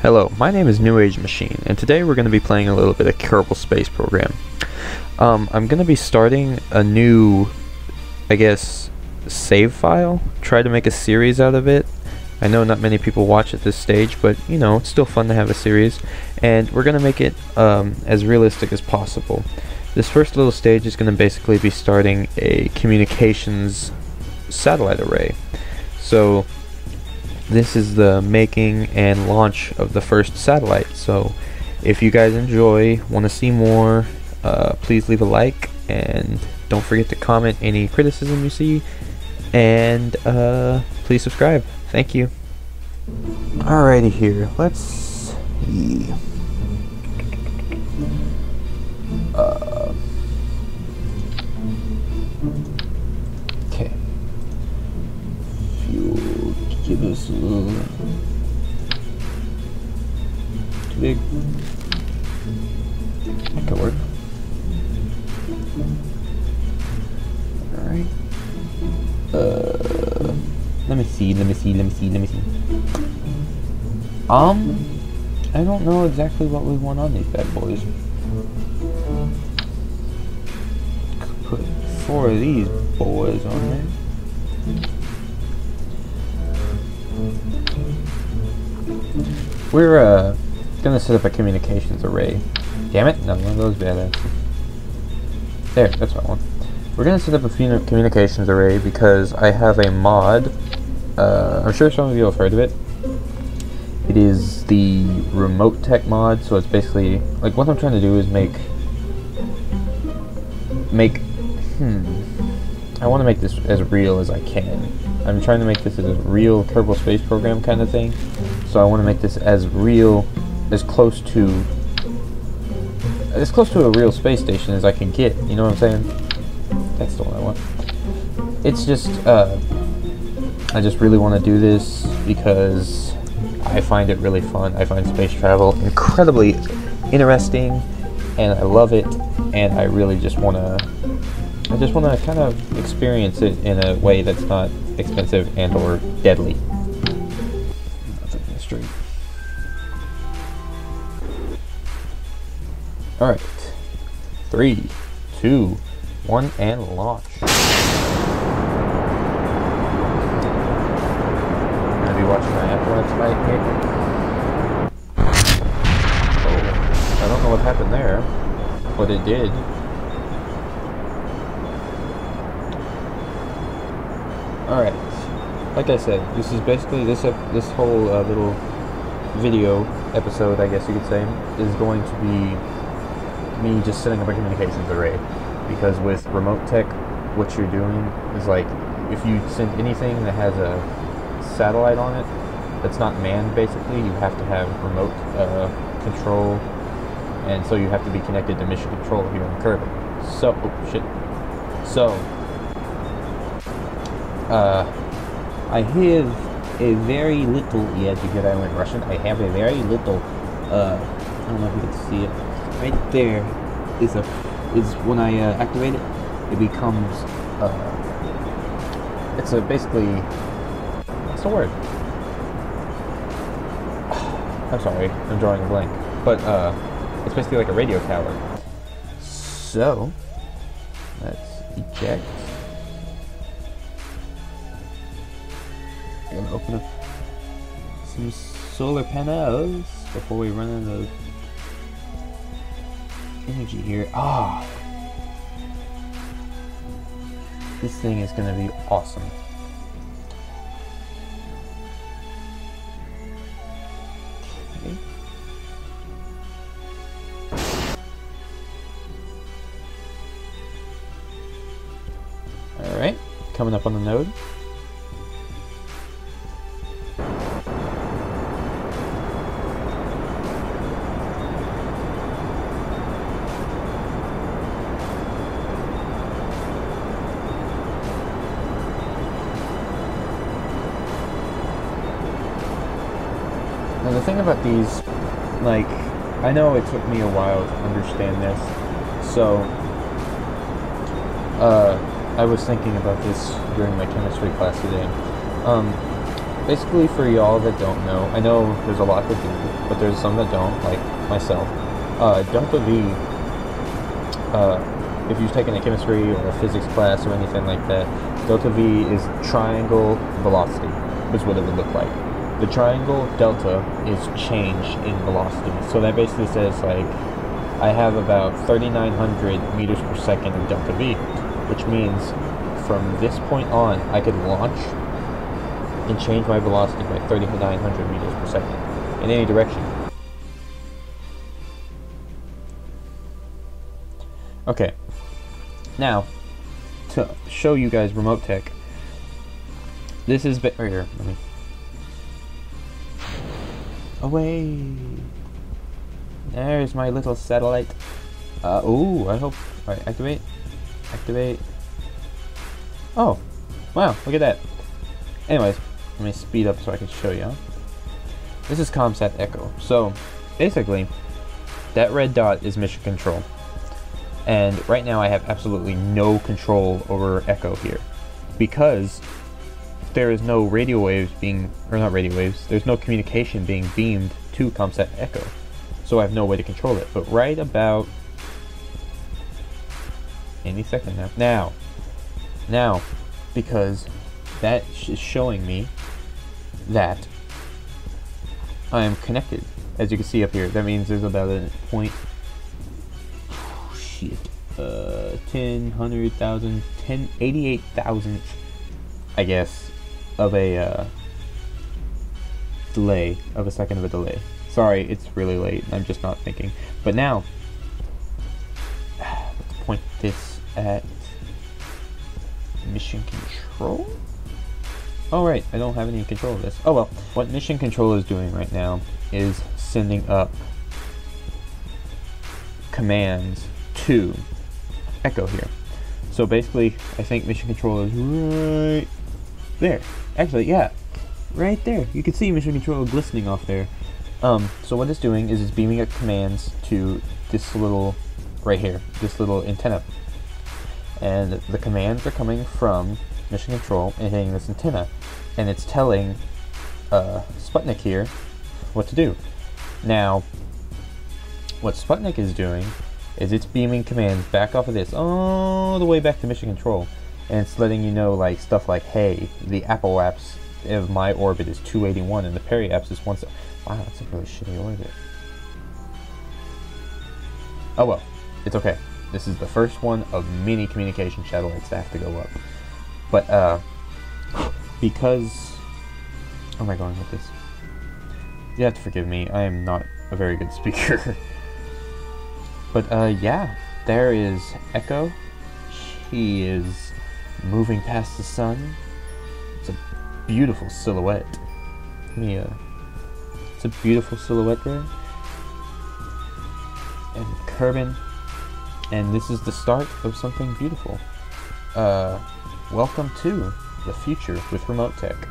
Hello, my name is New Age Machine, and today we're going to be playing a little bit of Kerbal Space Program. I'm going to be starting a new, save file, try to make a series out of it. I know not many people watch at this stage, but, you know, it's still fun to have a series, and we're going to make it as realistic as possible. This first little stage is going to basically be starting a communications satellite array. So this is the making and launch of the first satellite. So if you guys enjoy, want to see more, please leave a like, and don't forget to comment any criticism you see, and please subscribe. Thank you. Alrighty, here, let's see. Okay. Fuel, give us a little too big. That could work. Alright. Let me see. I don't know exactly what we want on these bad boys. Could put 4 of these boys on there. We're gonna set up a communications array. Damn it, another one of those badass. There, that's what I want. We're gonna set up a communications array because I have a mod. I'm sure some of you have heard of it. It is the RemoteTech mod, so it's basically like what I'm trying to do is make. I want to make this as real as I can. I'm trying to make this as a real Kerbal Space Program kind of thing. So I want to make this as real, as close to a real space station as I can get. You know what I'm saying? That's the one I want. It's just, I just really want to do this because I find it really fun. I find space travel incredibly interesting, and I love it, and I really just want to kind of experience it in a way that's not expensive and or deadly. Nothing straight. Alright. 3, 2, 1, and launch. I'm gonna be watching my Apple tonight here. Oh, I don't know what happened there, but it did. Alright, like I said, this is basically this whole little video episode, I guess you could say, is going to be me just setting up a communications array. Because with RemoteTech, what you're doing is like, if you send anything that has a satellite on it that's not manned, basically, you have to have remote control, and so you have to be connected to mission control here in Kerbal. So, oh shit. So, I have a very little, yeah, did you hear that I went Russian? I have a very little, I don't know if you can see it. Right there is when I activate it, it becomes, it's basically, what's the word? I'm sorry, I'm drawing a blank. But, it's basically like a radio tower. So, let's eject. I'm gonna open up some solar panels before we run out of energy here. Ah, this thing is gonna be awesome. Okay. All right, coming up on the node. Now the thing about these, like, I know it took me a while to understand this, so I was thinking about this during my chemistry class today. basically, for y'all that don't know, I know there's a lot that do, but there's some that don't, like myself. Delta V, if you've taken a chemistry or a physics class or anything like that, delta V is triangle velocity, is what it would look like. The triangle delta is change in velocity. So that basically says, like, I have about 3,900 meters per second of delta V, which means from this point on, I could launch and change my velocity by 3,900 meters per second in any direction. Okay, now to show you guys RemoteTech, this is right here. Let me away. There's my little satellite. Ooh, I hope. Alright, activate. Activate. Oh, wow, look at that. Anyways, let me speed up so I can show you. This is ComSat Echo. So, basically, that red dot is mission control. And right now I have absolutely no control over Echo here, because there is no radio waves being, or not radio waves, there's no communication being beamed to ComSat Echo. So I have no way to control it. But right about any second now, because that is showing me that I am connected. As you can see up here, that means there's about a point, 88,000, I guess, of a delay, of a second of a delay. Sorry, it's really late, I'm just not thinking. But now, let's point this at mission control? Oh right, I don't have any control of this. Oh well, what mission control is doing right now is sending up commands to Echo here. So basically, I think mission control is right there. Actually, yeah, right there. You can see mission control glistening off there. So what it's doing is it's beaming up commands to this little, right here, this little antenna. And the commands are coming from mission control and hitting this antenna. And it's telling Sputnik here what to do. Now, what Sputnik is doing is it's beaming commands back off of this all the way back to mission control, and it's letting you know, like, stuff like, hey, the apoapse of my orbit is 281 and the periapse is 1. Wow, that's a really shitty orbit. Oh well, it's okay. This is the first one of many communication satellites that have to go up. But because, how am I going with this? You have to forgive me, I am not a very good speaker. But yeah, there is Echo. She is moving past the sun. It's a beautiful silhouette. It's a beautiful silhouette there. And Kerbal. And this is the start of something beautiful. Welcome to the future with RemoteTech.